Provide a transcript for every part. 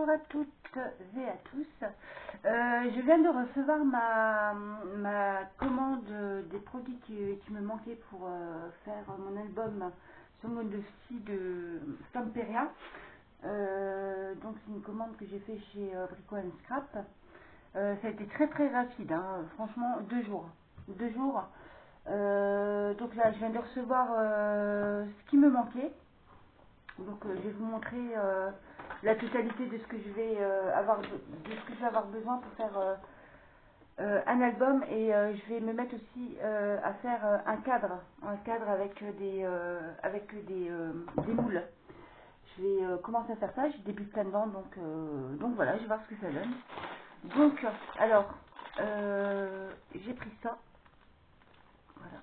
à toutes et à tous. Je viens de recevoir ma commande des produits qui me manquaient pour faire mon album sur mon dossier de Stamperia. Donc c'est une commande que j'ai fait chez Brico Scrap. Ça a été très rapide, hein. Franchement 2 jours. 2 jours. Donc là je viens de recevoir ce qui me manquait. Donc je vais vous montrer la totalité de ce que je vais avoir besoin pour faire un album, et je vais me mettre aussi à faire un cadre avec des moules. Je vais commencer à faire ça, je débute là-dedans, donc voilà, je vais voir ce que ça donne. Donc alors j'ai pris ça, voilà,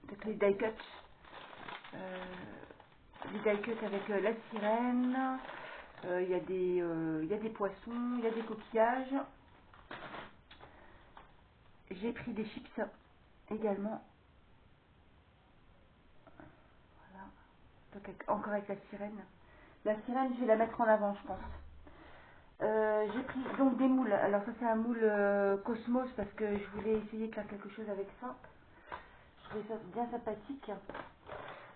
donc les die cuts. Les die cuts avec la sirène, il y a des poissons, il y a des coquillages. J'ai pris des chips également. Voilà. Donc encore avec la sirène. La sirène, je vais la mettre en avant, je pense. J'ai pris donc des moules. Alors ça c'est un moule Cosmos parce que je voulais essayer de faire quelque chose avec ça. Je trouvais ça bien sympathique.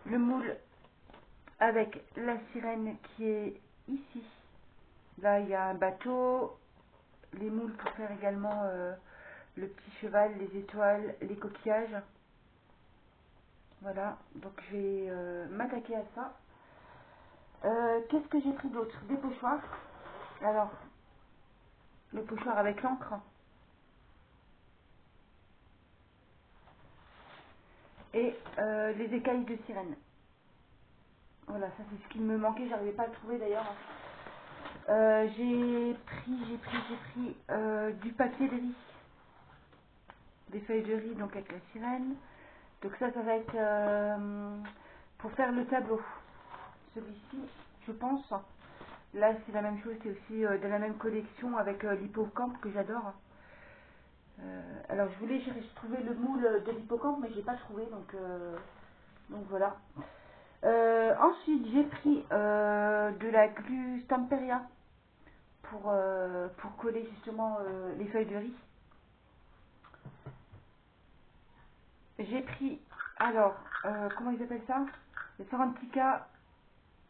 Le moule avec la sirène qui est ici. Là il y a un bateau. Les moules pour faire également le petit cheval, les étoiles, les coquillages. Voilà, donc je vais m'attaquer à ça. Qu'est-ce que j'ai pris d'autre? Des pochoirs. Alors, le pochoir avec l'encre. Et les écailles de sirène. Voilà, ça c'est ce qui me manquait, j'arrivais pas à le trouver d'ailleurs. J'ai pris du papier de riz. Des feuilles de riz donc avec la sirène. Donc ça va être pour faire le tableau. Celui-ci, je pense. Là, c'est la même chose, c'est aussi de la même collection avec l'hippocampe que j'adore. Alors, je voulais trouver le moule de l'hippocampe, mais je n'ai pas trouvé, donc voilà. Ensuite, j'ai pris de la glu Stamperia pour coller justement les feuilles de riz. J'ai pris, alors, comment ils appellent ça? Le Sarantica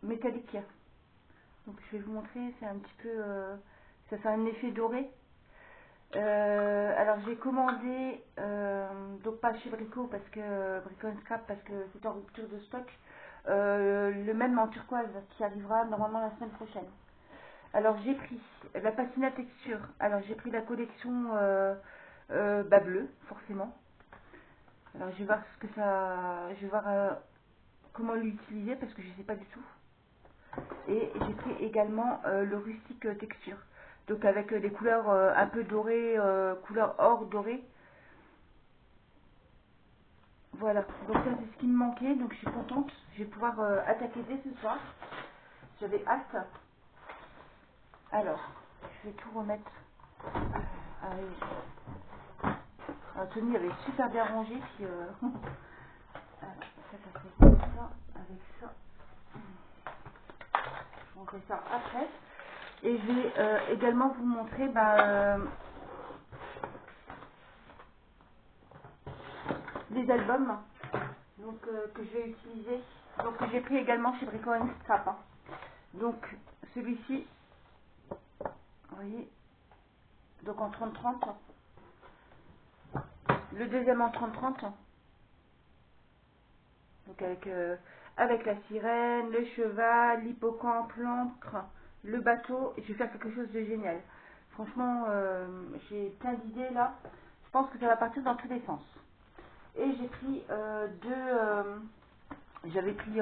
métallique. Donc je vais vous montrer, c'est un petit peu, ça fait un effet doré. Alors j'ai commandé, donc pas chez Brico parce que Brico Scrap parce que c'est en rupture de stock, le même en turquoise qui arrivera normalement la semaine prochaine. Alors j'ai pris la patina texture. Alors j'ai pris la collection bleue forcément. Alors je vais voir ce que ça, je vais voir comment l'utiliser parce que je sais pas du tout. Et j'ai pris également le rustique texture, donc avec des couleurs un peu dorées, couleur or dorée. Voilà, donc ça c'est ce qui me manquait, donc je suis contente, je vais pouvoir attaquer dès ce soir. J'avais hâte. Alors, je vais tout remettre. Tony avait super bien rangé, puis ça fait comme ça, avec ça. Je vais montrer ça après. Et je vais également vous montrer des albums donc, que je vais utiliser. Donc j'ai pris également chez Brico Scrap. Hein. Donc celui-ci, vous voyez, donc en 30-30. Le deuxième en 30-30. Donc avec la sirène, le cheval, l'hippocampe, l'encre, le bateau. Et je vais faire quelque chose de génial. Franchement, j'ai plein d'idées là. Je pense que ça va partir dans tous les sens. Et j'ai pris j'avais pris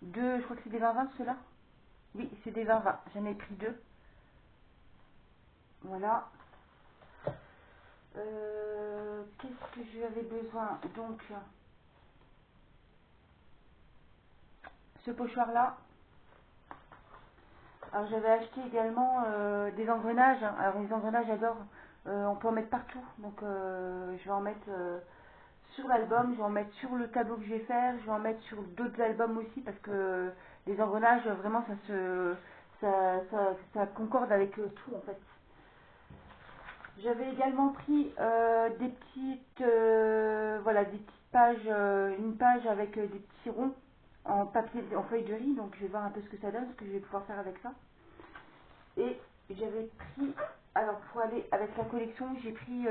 deux, je crois que c'est des 20-20 ceux-là. Oui, c'est des 20-20. J'en ai pris 2. Voilà. Qu'est-ce que j'avais besoin? Donc, ce pochoir-là. Alors, j'avais acheté également des engrenages. Alors, les engrenages, j'adore. On peut en mettre partout. Donc, je vais en mettre sur l'album. Je vais en mettre sur le tableau que je vais faire. Je vais en mettre sur d'autres albums aussi parce que les engrenages, vraiment, ça concorde avec tout en fait. J'avais également pris des petites, voilà, des petites pages, une page avec des petits ronds en papier, en feuille de riz, donc je vais voir un peu ce que ça donne, ce que je vais pouvoir faire avec ça. Et j'avais pris, alors pour aller avec la collection, j'ai pris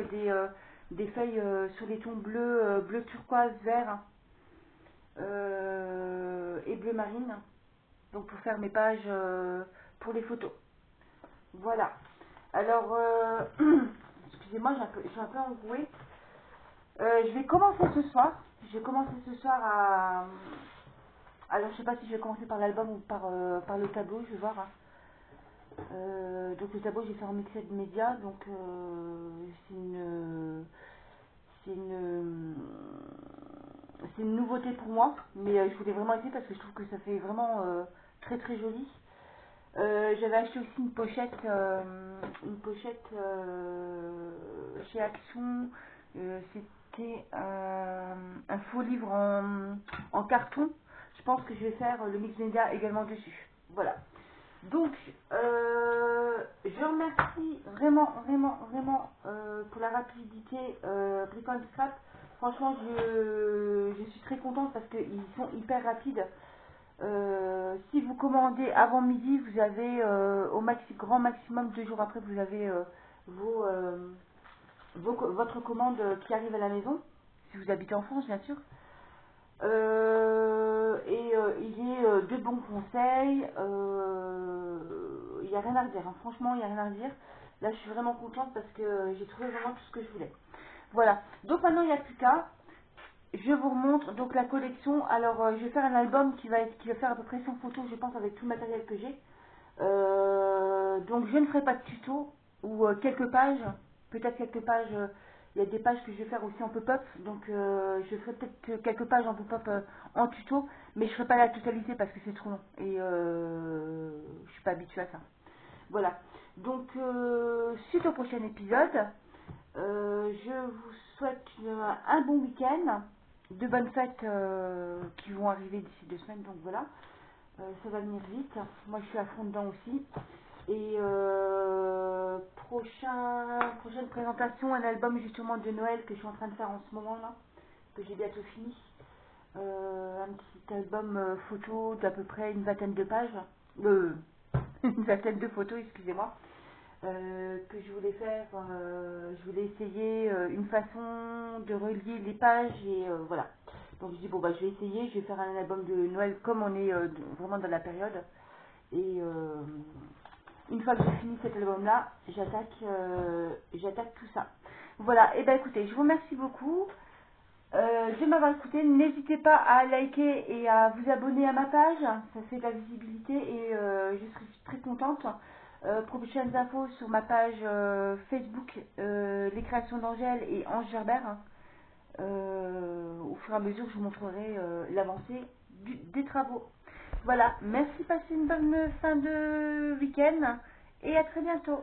des feuilles sur les tons bleu, bleu turquoise, vert et bleu marine, donc pour faire mes pages pour les photos. Voilà. Alors, excusez-moi, je suis un peu enrouée. Je vais commencer ce soir. Je vais commencer ce soir à... Alors, je sais pas si je vais commencer par l'album ou par le tableau, je vais voir, hein. Donc le tableau, j'ai fait en mixed média, donc c'est une, c'est une nouveauté pour moi, mais je voulais vraiment essayer parce que je trouve que ça fait vraiment très très joli. J'avais acheté aussi une pochette chez Action. C'était un faux livre en carton. Je pense que je vais faire le mix média également dessus. Voilà. Donc, je remercie vraiment pour la rapidité Brick and Scrap. Franchement, je suis très contente parce qu'ils sont hyper rapides. Si vous commandez avant midi, vous avez grand maximum 2 jours après, vous avez vos, votre commande qui arrive à la maison, si vous habitez en France bien sûr. Il y a de bons conseils, il n'y a rien à redire, hein. Franchement il n'y a rien à redire. Là je suis vraiment contente parce que j'ai trouvé vraiment tout ce que je voulais. Voilà, donc maintenant il n'y a plus qu'à. Je vous remontre donc la collection. Alors je vais faire un album qui va faire à peu près 100 photos je pense avec tout le matériel que j'ai. Donc je ne ferai pas de tuto ou quelques pages, peut-être quelques pages, il y a des pages que je vais faire aussi en pop-up, donc je ferai peut-être quelques pages en pop-up en tuto, mais je ne ferai pas la totalité parce que c'est trop long et je suis pas habituée à ça. Voilà, donc suite au prochain épisode, je vous souhaite un bon week-end, de bonnes fêtes qui vont arriver d'ici 2 semaines, donc voilà. Ça va venir vite. Moi, je suis à fond dedans aussi. Et prochaine présentation, un album justement de Noël que je suis en train de faire en ce moment là, que j'ai bientôt fini. Un petit album photo d'à peu près une vingtaine de pages. Une vingtaine de photos, excusez-moi. Que je voulais faire. Je voulais essayer une façon de relier les pages et voilà. Donc je dis bon bah je vais essayer, je vais faire un album de Noël comme on est vraiment dans la période. Et une fois que j'ai fini cet album là, j'attaque tout ça. Voilà, et ben écoutez, je vous remercie beaucoup de m'avoir écouté. N'hésitez pas à liker et à vous abonner à ma page, ça fait de la visibilité et je serai très contente. Prochaines infos sur ma page Facebook, les créations d'Angèle et Ange Gerbert. Au fur et à mesure, je vous montrerai l'avancée des travaux. Voilà, merci, passez une bonne fin de week-end et à très bientôt.